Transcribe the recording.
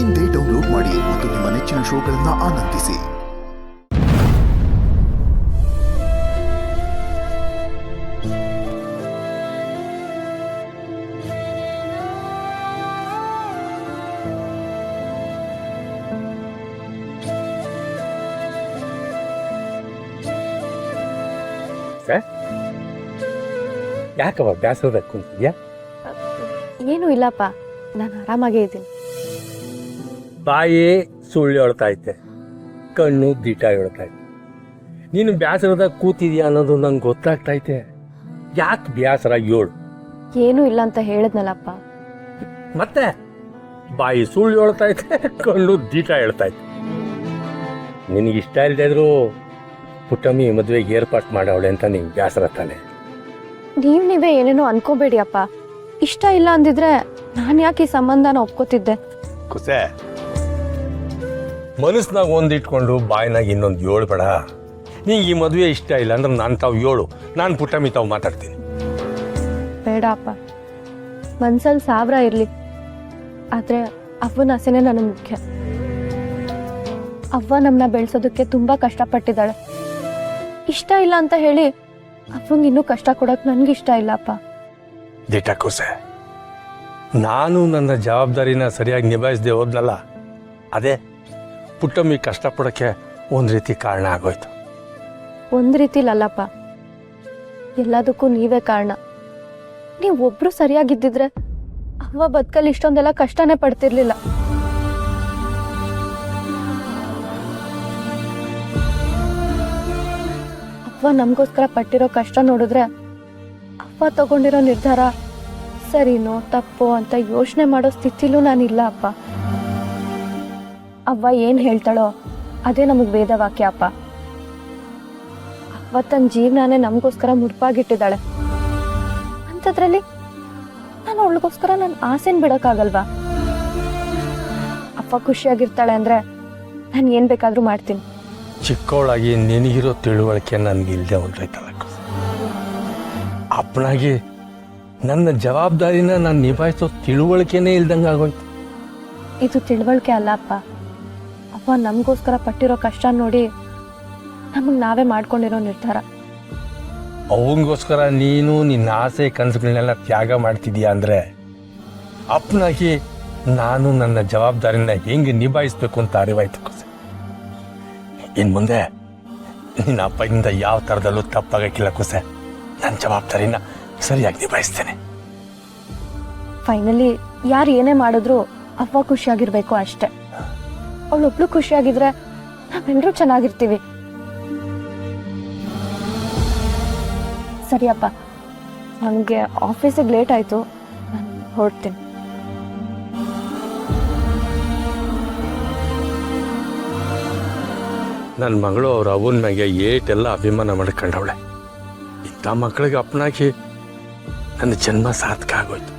ಇಂದೇ ಡೌನ್ಲೋಡ್ ಮಾಡಿ ಮತ್ತು ನಿಮ್ಮ ನೆಚ್ಚಿನ ಶೋಗಳನ್ನು ಆನಂದಿಸಿ. ಯಾಕವ ಬ್ಯಾಸರದ ಕುಂತಿದ್ಯಾ? ಏನೂ ಇಲ್ಲಪ್ಪ, ನಾನು ಆರಾಮಾಗೇ ಇದ್ದೀನಿ. ಬಾಯಿ ಸುಳ್ಳು ಹೇಳ್ತಾ ಐತೆ, ಕಣ್ಣು ದಿಟ ಹೇಳ್ತಾ ಐತೆ. ನೀನು ಬ್ಯಾಸರದಾಗ ಕೂತಿದ್ಯಾ ಅನ್ನೋದು ನಂಗೆ ಗೊತ್ತಾಗ್ತೈತೆ. ಯಾಕೆ ಬ್ಯಾಸರ ಹೇಳು? ಏನೂ ಇಲ್ಲ ಅಂತ ಹೇಳಿದ್ನಲ್ಲಪ್ಪ. ಮತ್ತೆ ಬಾಯಿ ಸುಳ್ಳು ಹೇಳ್ತಾ ಐತೆ, ಕಣ್ಣು ದಿಟ ಹೇಳ್ತಾ ಐತೆ. ನಿನಗಿಷ್ಟ ಇಲ್ಲದೆ ಇದ್ರು ಪುಟ್ಟಮ್ಮಿ ಮದುವೆಗೆ ಏರ್ಪಾಟ್ ಮಾಡವಳೆ ಅಂತ ನಿಂಗೆ ಬ್ಯಾಸರ ತಾನೆ? ನೀವೇ ಏನೇನೋ ಅನ್ಕೋಬೇಡಿ ಅಪ್ಪ. ಇಷ್ಟ ಇಲ್ಲ ಅಂದಿದ್ರೆ ನಾನು ಯಾಕೆ ಈ ಸಂಬಂಧನ ಒಪ್ಕೋತಿದ್ದೆ? ಕುಸೆ, ಮನಸ್ನಾಗ ಒಂದಿಟ್ಕೊಂಡು ಬಾಯಿನಾಗ ಇನ್ನೊಂದು ಹೇಳ್ಬೇಡ. ನಿಂಗೆ ಈ ಮದುವೆ ಇಷ್ಟ ಇಲ್ಲ ಅಂದ್ರೆ ನಾನು ತಾವು ಹೇಳು, ನಾನು ಪುಟ್ಟಮ್ಮಿ ತಾವು ಮಾತಾಡ್ತೀನಿ. ಬೇಡ ಅಪ್ಪ, ಮನ್ಸಲ್ಲಿ 1000 ಇರಲಿ, ಆದರೆ ಅವ್ವನ ಆಸೆನೇ ನನಗೆ ಮುಖ್ಯ. ಅವ್ವ ನಮ್ಮನ್ನ ಬೆಳೆಸೋದಕ್ಕೆ ತುಂಬ ಕಷ್ಟಪಟ್ಟಿದ್ದಾಳೆ. ಇಷ್ಟ ಇಲ್ಲ ಅಂತ ಹೇಳಿ ಅವ್ವಂಗೆ ಇನ್ನೂ ಕಷ್ಟ ಕೊಡೋಕೆ ನನಗಿಷ್ಟ ಇಲ್ಲಪ್ಪ. ದಿಟ ಕುಸೆ, ನಾನು ನನ್ನ ಜವಾಬ್ದಾರಿನ ಸರಿಯಾಗಿ ನಿಭಾಯಿಸದೆ ಹೋದ್ನಲ್ಲ, ಅದೇ ಪುಟ್ಟಮ್ಮಿ ಕಷ್ಟಪಡೋಕ್ಕೆ ಒಂದು ರೀತಿ ಕಾರಣ ಆಗೋಯ್ತು. ಒಂದು ರೀತಿಲಲ್ಲಪ್ಪ, ಎಲ್ಲದಕ್ಕೂ ನೀವೇ ಕಾರಣ. ನೀವು ಒಬ್ರು ಸರಿಯಾಗಿದ್ದಿದ್ರೆ ಅವ್ವ ಬದುಕಲ್ಲಿ ಇಷ್ಟೊಂದೆಲ್ಲ ಕಷ್ಟನೇ ಪಡ್ತಿರ್ಲಿಲ್ಲ. ಅವ್ವ ನಮಗೋಸ್ಕರ ಪಟ್ಟಿರೋ ಕಷ್ಟ ನೋಡಿದ್ರೆ ಅವ್ವ ತಗೊಂಡಿರೋ ನಿರ್ಧಾರ ಸರಿನೋ ತಪ್ಪೋ ಅಂತ ಯೋಚನೆ ಮಾಡೋ ಸ್ಥಿತಿಲೂ ನಾನಿಲ್ಲ ಅಪ್ಪ. ಅವ್ವ ಏನು ಹೇಳ್ತಾಳೋ ಅದೇ ನಮಗೆ ವೇದವಾಕ್ಯ ಅಪ್ಪ. ಅವ್ವ ತನ್ನ ಜೀವನನೇ ನಮಗೋಸ್ಕರ ಮುಡುಪಾಗಿಟ್ಟಿದ್ದಾಳೆ. ಅಂಥದ್ರಲ್ಲಿ ನಾನು ಅವಳಿಗೋಸ್ಕರ ನನ್ನ ಆಸೆನ ಬಿಡೋಕ್ಕಾಗಲ್ವಾ? ಅಪ್ಪ ಖುಷಿಯಾಗಿರ್ತಾಳೆ ಅಂದರೆ ನಾನು ಏನು ಬೇಕಾದರೂ ಮಾಡ್ತೀನಿ. ಚಿಕ್ಕವಳಾಗಿ ನಿನಗಿರೋ ತಿಳುವಳಿಕೆ ನನಗೆ ಇಲ್ಲದೆ ಹೊಂಟೈತಲ್ಲ. ಅಪ್ಪನಾಗಿ ನನ್ನ ಜವಾಬ್ದಾರಿನ ನಾನು ನಿಭಾಯಿಸೋ ತಿಳುವಳಿಕೆನೇ ಇಲ್ದಂಗೆ ಆಗೋಯ್ತು. ಇದು ತಿಳುವಳಿಕೆ ಅಲ್ಲ ಅಪ್ಪ. ಅಪ್ಪ ನಮಗೋಸ್ಕರ ಪಟ್ಟಿರೋ ಕಷ್ಟ ನೋಡಿ ನಮಗೆ ನಾವೇ ಮಾಡ್ಕೊಂಡಿರೋ ನಿರ್ಧಾರ. ಅವಂಗೋಸ್ಕರ ನೀನು ನಿನ್ನ ಆಸೆ ಕನಸುಗಳನ್ನೆಲ್ಲ ತ್ಯಾಗ ಮಾಡ್ತಿದೀಯ ಅಂದರೆ ಅಪ್ಪನಾಗಿ ನಾನು ನನ್ನ ಜವಾಬ್ದಾರಿನ ಹೆಂಗೆ ನಿಭಾಯಿಸ್ಬೇಕು ಅಂತ ಅರಿವಾಯ್ತು ಕುಸೆ. ಇನ್ನು ಮುಂದೆ ನಿನ್ನ ಅಪ್ಪನಿಂದ ಯಾವ ಥರದಲ್ಲೂ ತಪ್ಪಾಗಕ್ಕಿಲ್ಲ ಕುಸೆ. ನನ್ನ ಜವಾಬ್ದಾರಿನ ಸರಿಯಾಗಿ ನಿಭಾಯಿಸ್ತೇನೆ. ಫೈನಲಿ ಯಾರು ಏನೇ ಮಾಡಿದ್ರು ಅವ್ವ ಖುಷಿಯಾಗಿರ್ಬೇಕು ಅಷ್ಟೆ. ಅವಳೊಬ್ಳು ಖುಷಿಯಾಗಿದ್ರೆ ನಾವೆಲ್ಲರೂ ಚೆನ್ನಾಗಿರ್ತೀವಿ. ಸರಿಯಪ್ಪ, ನನಗೆ ಆಫೀಸಿಗೆ ಲೇಟ್ ಆಯಿತು, ನಾನು ಹೊರಡ್ತೀನಿ. ನನ್ನ ಮಗಳು ಅವ್ರ ಅವನ ಮ್ಯಾಗೆ ಏಟೆಲ್ಲ ಅಭಿಮಾನ ಮಾಡ್ಕೊಂಡವಳೆ. ಇಂಥ ಮಕ್ಕಳಿಗೆ ಅಪ್ಪನಾಗಿ ನನ್ನ ಜನ್ಮ ಸಾರ್ಥಕ ಆಗೋಯ್ತು.